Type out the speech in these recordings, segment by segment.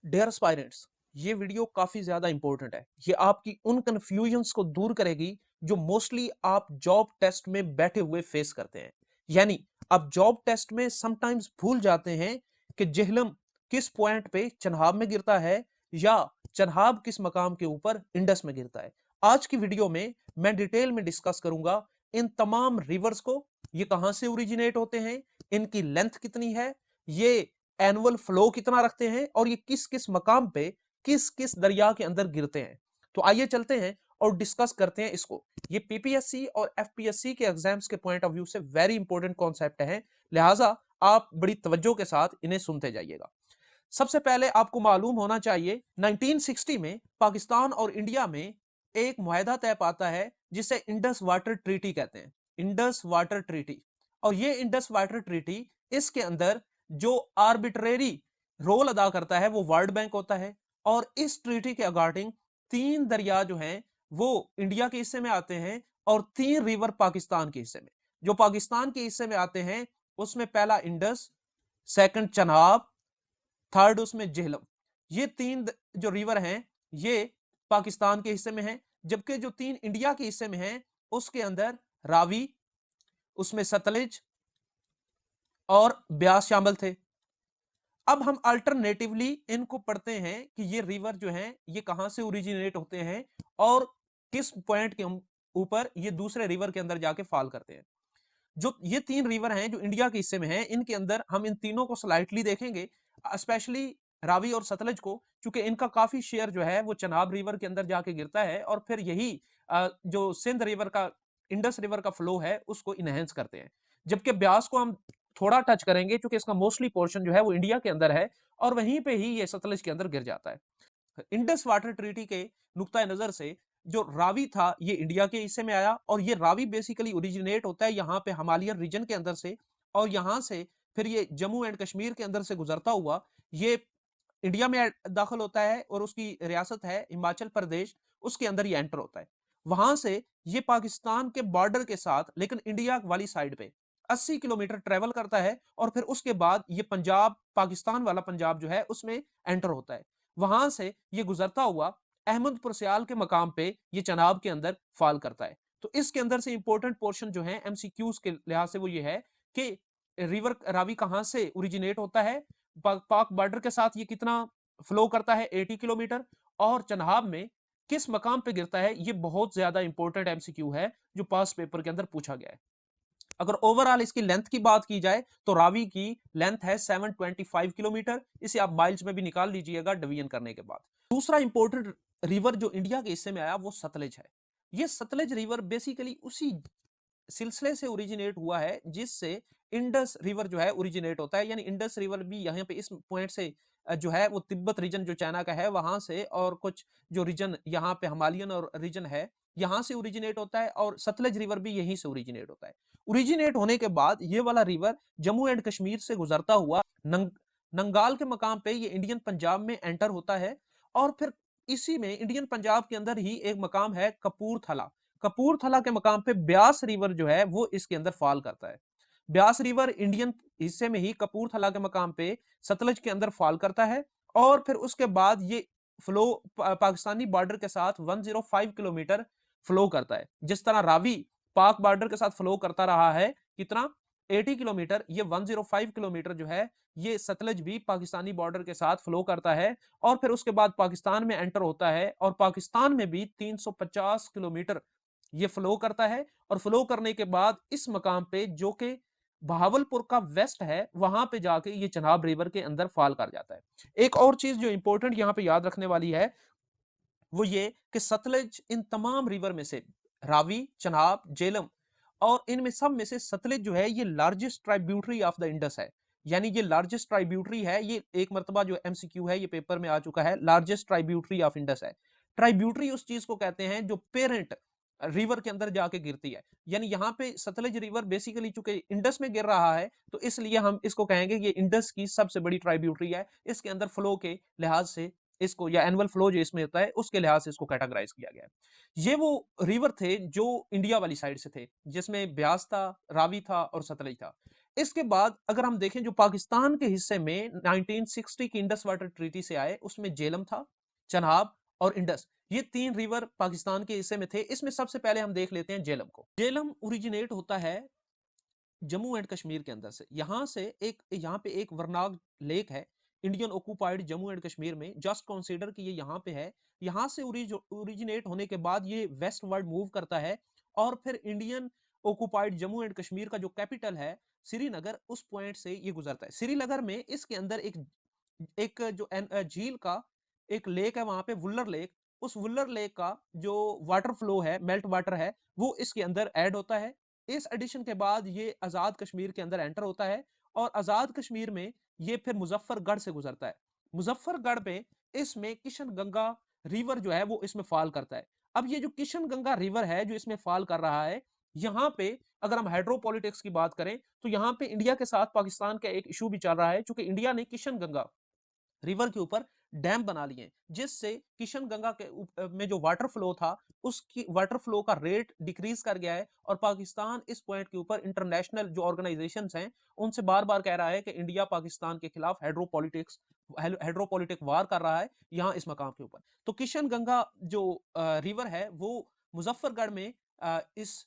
Dear aspirants, ये video काफी ज्यादा इंपॉर्टेंट है। ये आपकी उन कंफ्यूजन्स को दूर करेगी जो मोस्टली आप जॉब टेस्ट में बैठे हुए फेस करते हैं। यानी आप जॉब टेस्ट में समटाइम्स भूल जाते हैं कि जेहलम किस पॉइंट पे चनाब में गिरता है या चनाब किस मकाम के ऊपर इंडस में गिरता है। आज की वीडियो में मैं डिटेल में डिस्कस करूंगा इन तमाम रिवर्स को, ये कहां से ओरिजिनेट होते हैं, इनकी लेंथ कितनी है, ये एनुअल फ्लो कितना रखते हैं और ये किस किस मकाम पे किस किस दरिया के अंदर गिरते हैं। तो आइए चलते हैं और डिस्कस करते हैं इसको। ये पीपीएससी और एफपीएससी के एग्जाम्स के पॉइंट ऑफ व्यू से वेरी इंपॉर्टेंट कॉन्सेप्ट है, लिहाजा आप बड़ी तवज्जो के साथ इन्हें सुनते जाइएगा। सबसे पहले आपको मालूम होना चाहिए 1960 में पाकिस्तान और इंडिया में एक मुआहदा तय पाता है जिसे इंडस वाटर ट्रीटी कहते हैं। Indus water treaty. और ये इंडस वाटर ट्रीटी, इसके अंदर जो आर्बिट्रेरी रोल अदा करता है वो वर्ल्ड बैंक होता है। और इस ट्रीटी के अकॉर्डिंग तीन दरिया जो हैं वो इंडिया के हिस्से में आते हैं और तीन रिवर पाकिस्तान के हिस्से में। जो पाकिस्तान के हिस्से में आते हैं उसमें पहला इंडस, सेकंड चनाब, थर्ड उसमें जेहलम। ये तीन जो रिवर हैं ये पाकिस्तान के हिस्से में हैं, जबकि जो तीन इंडिया के हिस्से में हैं उसके अंदर रावी, उसमें सतलज और ब्यास शामिल थे। अब हम अल्टरनेटिवली इनको पढ़ते हैं कि ये रिवर जो हैं ये कहां से ओरिजिनेट होते हैं और किस पॉइंट के ऊपर ये दूसरे रिवर के अंदर जाके फॉल करते हैं। जो ये तीन रिवर हैं जो इंडिया के हिस्से में हैं, इनके अंदर हम इन तीनों को स्लाइटली देखेंगे, स्पेशली रावी और सतलज को, क्योंकि इनका काफी शेयर जो है वो चनाब रिवर के अंदर जाके गिरता है और फिर यही जो सिंध रिवर का, इंडस रिवर का फ्लो है उसको इनहेंस करते हैं। जबकि ब्यास को हम थोड़ा टच करेंगे क्योंकि इसका मोस्टली पोर्शन जो है वो इंडिया के अंदर है और वहीं पे ही ये सतलज के अंदर गिर जाता है। इंडस वाटर ट्रीटी के नुक्ता नजर से जो रावी था ये इंडिया के हिस्से में आया और ये रावी बेसिकली ओरिजिनेट होता है यहाँ पे हिमालयन रीजन के अंदर से, और यहाँ से फिर ये जम्मू एंड कश्मीर के अंदर से गुजरता हुआ ये इंडिया में दाखिल होता है और उसकी रियासत है हिमाचल प्रदेश, उसके अंदर ये एंटर होता है। वहां से ये पाकिस्तान के बॉर्डर के साथ लेकिन इंडिया वाली साइड पे 80 किलोमीटर ट्रेवल करता है और फिर उसके बाद ये पंजाब, पाकिस्तान वाला पंजाब जो है उसमें एंटर होता है। वहां से ये गुजरता हुआ अहमदपुर सियाल के मकाम पे ये चनाब के अंदर फॉल करता है। तो इसके अंदर से इंपॉर्टेंट पोर्शन जो है एमसीक्यूज के लिहाज से वो ये है कि रिवर रावी कहां से ओरिजिनेट होता है, पाक बॉर्डर के साथ ये कितना फ्लो करता है 80 किलोमीटर, और चनाब में किस मकाम पे गिरता है। ये बहुत ज्यादा इंपॉर्टेंट एमसीक्यू है जो पास पेपर के अंदर पूछा गया है। अगर ओवरऑल इसकी लेंथ की बात की जाए तो रावी की लेंथ है 725 किलोमीटर। इसे आप माइल्स में भी निकाल लीजिएगा डिवीजन करने के बाद। दूसरा इंपॉर्टेंट रिवर जो इंडिया के हिस्से में आया वो सतलज है। ये सतलज रिवर बेसिकली उसी सिलसिले से ओरिजिनेट हुआ है जिससे इंडस रिवर जो है ओरिजिनेट होता है। यानी इंडस रिवर भी यहाँ पे इस पॉइंट से जो है वो तिब्बत रीजन जो चाइना का है वहां से, और कुछ जो रीजन यहाँ पे हिमालयन और रीजन है यहाँ से ओरिजिनेट होता है, और सतलज रिवर भी यहीं से ओरिजिनेट होता है। ओरिजिनेट होने के बाद ये वाला रिवर जम्मू एंड कश्मीर से गुजरता हुआ नंगाल के मकाम पे ये इंडियन पंजाब में एंटर होता है। और फिर इसी में इंडियन पंजाब के अंदर ही एक मकाम है कपूरथला। कपूरथला के मकाम पे ब्यास रिवर जो है वो इसके अंदर फॉल करता है। ब्यास रिवर इंडियन हिस्से में ही कपूरथला के मकाम पे सतलज के अंदर फॉल करता है और फिर उसके बाद ये फ्लो पाकिस्तानी बॉर्डर के साथ 105 किलोमीटर फ्लो करता है। जिस तरह रावी पाक बॉर्डर के साथ फ्लो करता रहा है कितना 80 किलोमीटर, ये 105 किलोमीटर जो है ये सतलज भी पाकिस्तानी बॉर्डर के साथ फ्लो करता है और फिर उसके बाद पाकिस्तान में एंटर होता है और पाकिस्तान में भी 350 किलोमीटर ये फ्लो करता है। और फ्लो करने के बाद इस मकाम पे जो कि बहावलपुर का वेस्ट है वहां पे जाके ये चनाब रिवर के अंदर फॉल कर जाता है। एक और चीज जो इंपॉर्टेंट यहाँ पे याद रखने वाली है वो ये कि सतलज इन तमाम रिवर में से रावी, चनाब, जेलम और इनमें सब में से सतलज जो है ये largest tributary of the Indus है। यानी ये लार्जेस्ट ट्राइब्यूटरी है। ये एक मरतबा जो एमसीक्यू है ये पेपर में आ चुका है, लार्जेस्ट ट्राइब्यूटरी ऑफ इंडस है। ट्राइब्यूटरी उस चीज को कहते हैं जो पेरेंट रिवर के अंदर जाके गिरती है। यानी यहाँ पे सतलज रिवर बेसिकली चूंकि इंडस में गिर रहा है तो इसलिए हम इसको कहेंगे ये इंडस की सबसे बड़ी ट्राइब्यूटरी है। इसके अंदर फ्लो के लिहाज से इसको, या एनुअल फ्लो जो इसमें होता है उसके लिहाज से इसको कैटेगराइज किया गया है। ये वो रिवर थे जो इंडिया वाली साइड से थे जिसमें ब्यास था, रावी था और सतलज था। इसके बाद अगर हम देखें जो पाकिस्तान के हिस्से में 1960 की इंडस वाटर ट्रीटी से आए, उसमें झेलम था, चनाब और इंडस, ये 3 रिवर पाकिस्तान के हिस्से में थे। इसमें सबसे पहले हम देख लेते हैं झेलम को। झेलम ओरिजिनेट होता है जम्मू एंड कश्मीर के अंदर से। यहाँ पे एक वरनाग लेक है Indian occupied Jammu and Kashmir में। जस्ट कंसीडर कि ये यहाँ पे है। यहाँ से ओरिजिनेट होने के बाद ये वेस्ट वर्ड मूव करता है और फिर Indian occupied Jammu and Kashmir का जो कैपिटल है श्रीनगर, उस पॉइंट से ये गुजरता है। श्रीनगर में इसके अंदर एक एक जो झील का एक लेक है, वहां पे वुल्लर लेक। उस वुल्लर लेक का जो वाटर फ्लो है, मेल्ट वाटर है, वो इसके अंदर ऐड होता है। इस एडिशन के बाद ये आजाद कश्मीर के अंदर एंटर होता है और आजाद कश्मीर में ये फिर मुजफ्फरगढ़ से गुजरता है। मुजफ्फरगढ़ में इसमें किशन गंगा रिवर जो है वो इसमें फॉल करता है। अब ये जो किशन गंगा रिवर है जो इसमें फॉल कर रहा है, यहाँ पे अगर हम हाइड्रोपॉलिटिक्स की बात करें तो यहाँ पे इंडिया के साथ पाकिस्तान का एक इशू भी चल रहा है, क्योंकि इंडिया ने किशन गंगा रिवर के ऊपर डैम बना लिए, जिससे किशन गंगा के में जो वाटर फ्लो था उसकी वाटर फ्लो का रेट डिक्रीज कर गया है। और पाकिस्तान इस पॉइंट के ऊपर इंटरनेशनल जो ऑर्गेनाइजेशंस हैं उनसे बार बार कह रहा है कि इंडिया पाकिस्तान के खिलाफ हाइड्रोपॉलिटिक वार कर रहा है यहाँ इस मकाम के ऊपर। तो किशन गंगा जो रिवर है वो मुजफ्फरगढ़ में इस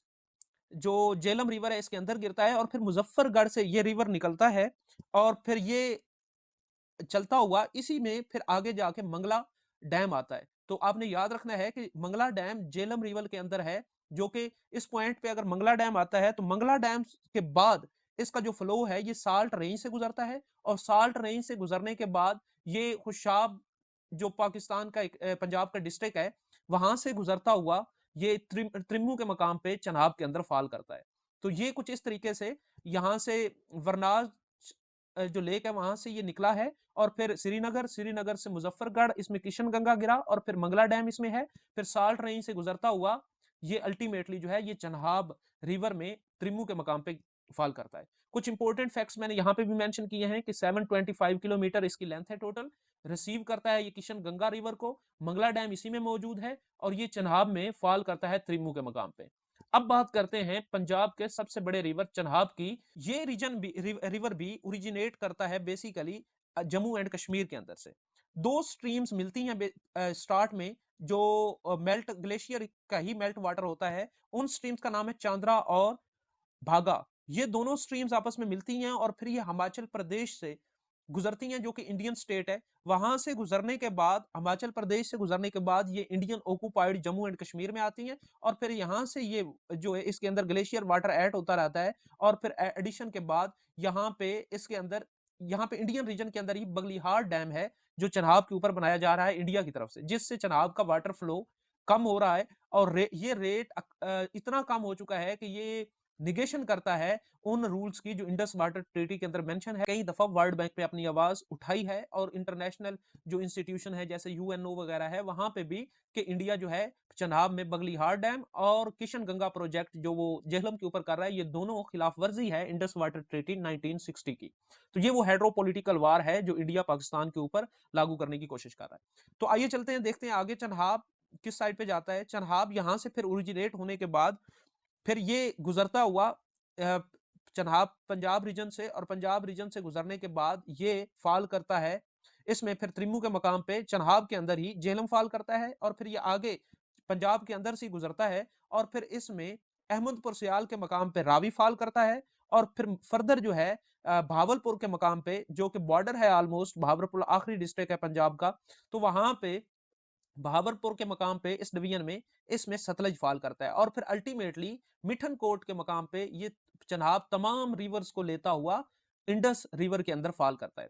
जो झेलम रिवर है इसके अंदर गिरता है और फिर मुजफ्फरगढ़ से ये रिवर निकलता है और फिर ये चलता हुआ इसी में फिर आगे जाके मंगला डैम आता है। तो आपने याद रखना है कि मंगला डैम झेलम रिवर के अंदर है, जो कि इस पॉइंट पे अगर मंगला डैम आता है तो मंगला डैम के बाद इसका जो फ्लो है ये साल्ट रेंज से गुजरता है और साल्ट रेंज से गुजरने के बाद ये खुशाब जो पाकिस्तान का एक पंजाब का डिस्ट्रिक्ट है वहां से गुजरता हुआ ये त्रिम्मू के मकाम पे चनाब के अंदर फॉल करता है। तो ये कुछ इस तरीके से यहाँ से वरनाज जो लेक है वहां से ये निकला है और फिर श्रीनगर से मुजफ्फरगढ़, इसमें किशन गंगा गिरा और फिर मंगला डैम इसमें है। फिर साल्ट रेंज से गुजरता हुआ ये अल्टीमेटली जो है ये चन्हाब रिवर में त्रिम्मू के मकाम पे फॉल करता है। कुछ इंपॉर्टेंट फैक्ट्स मैंने यहाँ पे भी मेंशन किए हैं कि 725 किलोमीटर इसकी लेंथ है टोटल। रिसीव करता है ये किशन गंगा रिवर को, मंगला डैम इसी में मौजूद है और ये चन्हाब में फॉल करता है त्रिम्मू के मकाम पे। अब बात करते हैं पंजाब के सबसे बड़े रिवर चन्हाब की। ये रिवर भी ओरिजिनेट करता है बेसिकली जम्मू एंड कश्मीर के अंदर से। दो स्ट्रीम्स मिलती हैं स्टार्ट में, जो मेल्ट ग्लेशियर का ही मेल्ट वाटर होता है। उन स्ट्रीम्स का नाम है चांद्रा और भागा। ये दोनों स्ट्रीम्स आपस में मिलती हैं और फिर ये हिमाचल प्रदेश से गुजरती हैं, जो कि इंडियन स्टेट है। वहां से गुजरने के बाद, हिमाचल प्रदेश से गुजरने के बाद ये Indian occupied Jammu and Kashmir में आती हैं और फिर यहाँ से ये जो है इसके अंदर ग्लेशियर वाटर ऐड होता रहता है और फिर एडिशन के बाद यहाँ पे इसके अंदर यहाँ पे इंडियन रीजन के अंदर ही बगलिहार डैम है जो चनाब के ऊपर बनाया जा रहा है इंडिया की तरफ से, जिससे चनाब का वाटर फ्लो कम हो रहा है और ये रेट इतना कम हो चुका है कि ये निगेशन करता है उन रूल्स की जो इंडस वाटर ट्रीटी के अंदर मेंशन है। कई दफा वर्ल्ड बैंक पे अपनी आवाज उठाई है और इंटरनेशनल जो इंस्टीट्यूशन है जैसे यूएनओ वगैरह है वहां पे भी कि इंडिया जो है चनाब में बगलिहार डैम और किशन गंगा प्रोजेक्ट जो वो जेहलम के ऊपर कर रहा है, ये दोनों खिलाफ वर्जी है इंडस वाटर ट्रीटी 1960 की। तो ये वो हाइड्रोपॉलिटिकल वार है जो इंडिया पाकिस्तान के ऊपर लागू करने की कोशिश कर रहा है। तो आइए चलते हैं, देखते हैं आगे चन्हाब किस साइड पे जाता है। चन्हाब यहां से फिर ओरिजिनेट होने के बाद फिर ये गुजरता हुआ चन्हाब पंजाब रीजन से, और पंजाब रीजन से गुजरने के बाद ये फॉल करता है इसमें फिर त्रिम्मू के मकाम पे चन्हाब के अंदर ही झेलम फॉल करता है और फिर ये आगे पंजाब के अंदर से गुजरता है और फिर इसमें अहमदपुर सियाल के मकाम पे रावी फॉल करता है और फिर फर्दर जो है भावलपुर के मकाम पे, जो कि बॉर्डर है ऑलमोस्ट, भावलपुर आखिरी डिस्ट्रिक्ट है पंजाब का, तो वहां पे भावलपुर के मकाम पे इस डिवीजन में इसमें सतलज फॉल करता है और फिर अल्टीमेटली मिठन कोट के मकाम पे ये चनाब तमाम रिवर्स को लेता हुआ इंडस रिवर के अंदर फॉल करता है।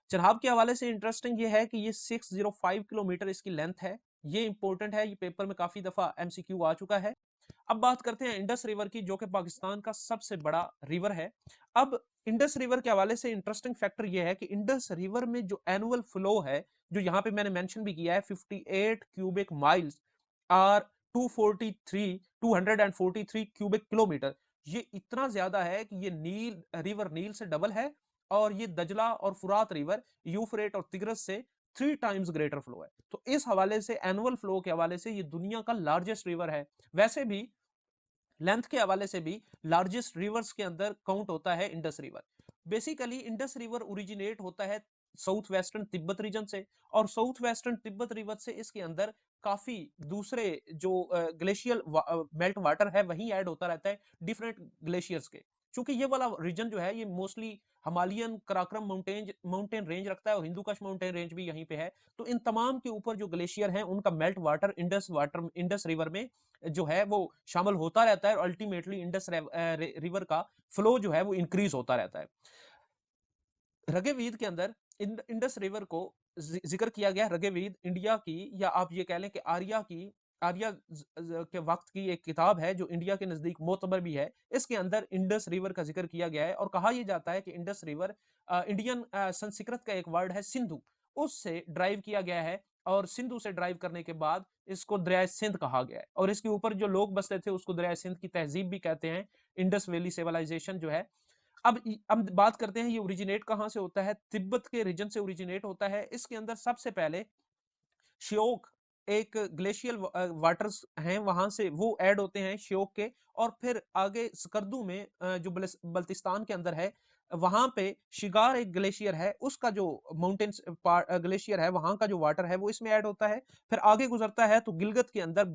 चनाब के हवाले से इंटरेस्टिंग ये है कि ये 605 किलोमीटर इसकी लेंथ है। ये इंपॉर्टेंट है, ये पेपर में काफी दफा एमसीक्यू आ चुका है। अब बात करते हैं इंडस रिवर की, जो कि पाकिस्तान का सबसे बड़ा रिवर है। अब इंडस रिवर के हवाले से इंटरेस्टिंग फैक्टर यह है कि इंडस रिवर में जो एनुअल फ्लो है, जो यहाँ पे मैंने मेंशन भी किया है, 58 cubic miles or 243 cubic kilometre. ये इतना ज्यादा है कि ये नील रिवर नील से डबल है और ये दजला और फुरात रिवर यूफ्रेट और तिग्रस से 3 टाइम्स ग्रेटर फ्लो है। तो इस हवाले से एनुअल फ्लो के हवाले से ये दुनिया का लार्जेस्ट रिवर है। वैसे भी लेंथ के हवाले से भी लार्जेस्ट रिवर्स के अंदर काउंट होता है Indus river. Basically Indus river originate होता है साउथ वेस्टर्न तिब्बत रीजन से, और साउथ वेस्टर्न तिब्बत रिवर से इसके अंदर काफी दूसरे जो ग्लेशियल मेल्ट वाटर है वही ऐड होता रहता है डिफरेंट ग्लेशियर्स के। क्योंकि ये वाला रीजन जो है ये mostly Himalayan Karakoram mountain range रखता है और हिंदू कश माउंटेन रेंज भी यहीं पे है। तो इन तमाम के ऊपर जो ग्लेशियर हैं उनका मेल्ट वाटर इंडस रिवर में जो है वो शामिल होता रहता है और अल्टीमेटली इंडस रिवर का फ्लो जो है वो इंक्रीज होता रहता है। रगेवीद के अंदर इंडस रिवर को जिक्र किया गया। रगेवीद इंडिया की, या आप ये कह लें कि आर्या के वक्त की एक किताब है जो इंडिया के नजदीक मोतबर भी है। इसके अंदर इंडस रिवर का जिक्र किया गया है और कहा यह जाता है कि इंडस रिवर इंडियन संस्कृत का एक वर्ड है सिंधु, उससे ड्राइव किया गया है और सिंधु से ड्राइव करने के बाद इसको दरिया सिंध कहा गया है और इसके ऊपर जो लोग बसते थे उसको दरिया सिंध की तहजीब भी कहते हैं, इंडस वैली सिविलाइजेशन जो है। अब बात करते हैं ये ओरिजिनेट कहां से होता है। तिब्बत के रीजन से ओरिजिनेट होता है। इसके अंदर सबसे पहले श्योक एक ग्लेशियल वाटर्स हैं वहां से वो ऐड होते हैं श्योक के, और फिर आगे स्कर्दू में जो बल्तिस्तान के अंदर है वहां पे शिगार एक ग्लेशियर है, उसका जो माउंटेन ग्लेशियर है वहां का जो वाटर है वो इसमें ऐड होता है। फिर आगे गुजरता है तो गिलगत के अंदर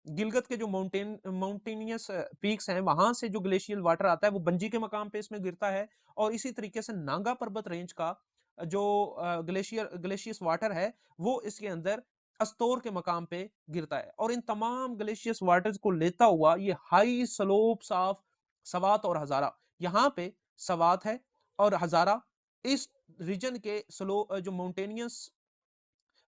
गिलगत के जो माउंटेनियस पीक्स हैं वहां से जो ग्लेशियल वाटर आता है वो बंजी के मकाम पे इसमें गिरता है। और इसी तरीके से नांगा पर्वत रेंज का जो ग्लेशियस वाटर है वो इसके अंदर अस्तोर के मकाम पे गिरता है। और इन तमाम ग्लेशियस वाटर्स को लेता हुआ ये हाई स्लोप्स ऑफ सवात और हजारा, यहाँ पे सवात है और हजारा इस रीजन के जो माउंटेनियस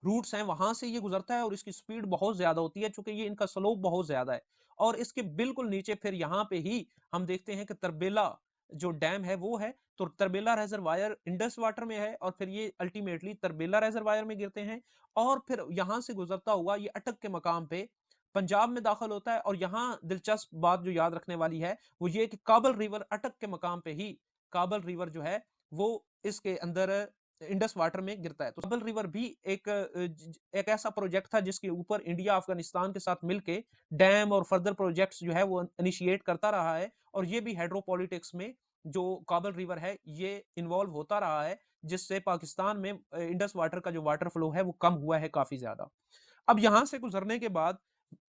रूट्स हैं वहां से ये गुजरता है और इसकी स्पीड बहुत ज्यादा होती है चूंकि ये इनका स्लोप बहुत ज्यादा है। और इसके बिल्कुल नीचे फिर यहाँ पे ही हम देखते हैं कि तरबेला जो डैम है वो है। तो तरबेला रेजरवायर इंडस वाटर में है और फिर ये अल्टीमेटली तरबेला रेजरवायर में गिरते हैं और फिर यहां से गुजरता हुआ ये अटक के मकाम पे पंजाब में दाखिल होता है। और यहाँ दिलचस्प बात जो याद रखने वाली है वो ये कि काबल रिवर अटक के मकाम पे ही काबल रिवर जो है वो इसके अंदर इंडस वाटर में गिरता है। तो काबल रिवर भी एक ऐसा प्रोजेक्ट था जिसके ऊपर इंडिया अफगानिस्तान के साथ मिलके डैम और फर्दर प्रोजेक्ट्स जो है वो इनिशिएट करता रहा है और ये भी हाइड्रोपॉलिटिक्स में जो काबल रिवर है ये इन्वॉल्व होता रहा है, जिससे पाकिस्तान में इंडस वाटर का जो वाटर फ्लो है वो कम हुआ है काफी ज्यादा। अब यहां से गुजरने के बाद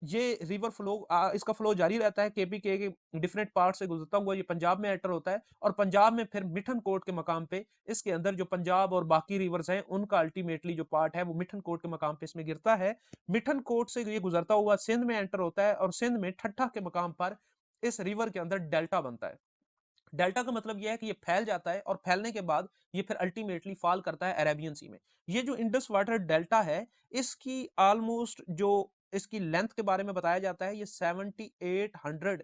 ये रिवर फ्लो इसका फ्लो जारी रहता है केपी के डिफरेंट पार्ट से गुजरता हुआ ये पंजाब में एंटर होता है और पंजाब में फिर मिठन कोट के मकाम पे इसके अंदर जो पंजाब और बाकी रिवर्स हैं उनका अल्टीमेटली जो पार्ट है वो मिठन कोट के मकाम पे इसमें गिरता है। मिठन कोट से ये गुजरता हुआ सिंध में एंटर होता है और सिंध में ठट्ठा के मकाम पर इस रिवर के अंदर डेल्टा बनता है। डेल्टा का मतलब यह है कि ये फैल जाता है और फैलने के बाद ये फिर अल्टीमेटली फॉल करता है अरेबियन सी में। ये जो इंडस वाटर डेल्टा है इसकी ऑलमोस्ट जो इसकी लेंथ के बारे में बताया जाता है ये 7800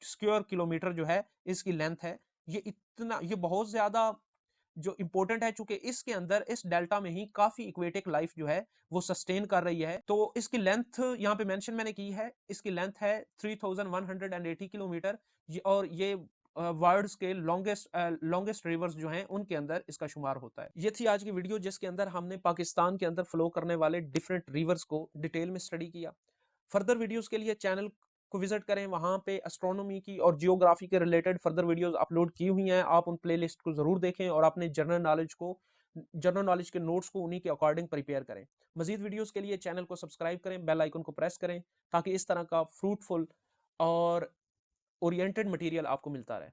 स्क्वायर किलोमीटर जो है इसकी लेंथ है। ये बहुत ज्यादा जो इंपॉर्टेंट है चूंकि इसके अंदर इस डेल्टा में ही काफी इक्वेटिक लाइफ जो है वो सस्टेन कर रही है। तो इसकी लेंथ यहाँ पे मेंशन मैंने की है, इसकी लेंथ है 3180 किलोमीटर। और ये वर्ल्ड्स के लॉन्गेस्ट रिवर्स जो हैं उनके अंदर इसका शुमार होता है। ये थी आज की वीडियो जिसके अंदर हमने पाकिस्तान के अंदर फ्लो करने वाले डिफरेंट रिवर्स को डिटेल में स्टडी किया। फर्दर वीडियोस के लिए चैनल को विजिट करें, वहां पे एस्ट्रोनॉमी की और जियोग्राफी के रिलेटेड फर्दर वीडियोस अपलोड की हुई हैं, आप उन प्लेलिस्ट को जरूर देखें और अपने जनरल नॉलेज के नोट्स को उन्हीं के अकॉर्डिंग प्रिपेयर करें। मजीद वीडियोस के लिए चैनल को सब्सक्राइब करें, बेल आइकन को प्रेस करें ताकि इस तरह का फ्रूटफुल और ओरिएंटेड मटेरियल आपको मिलता रहे।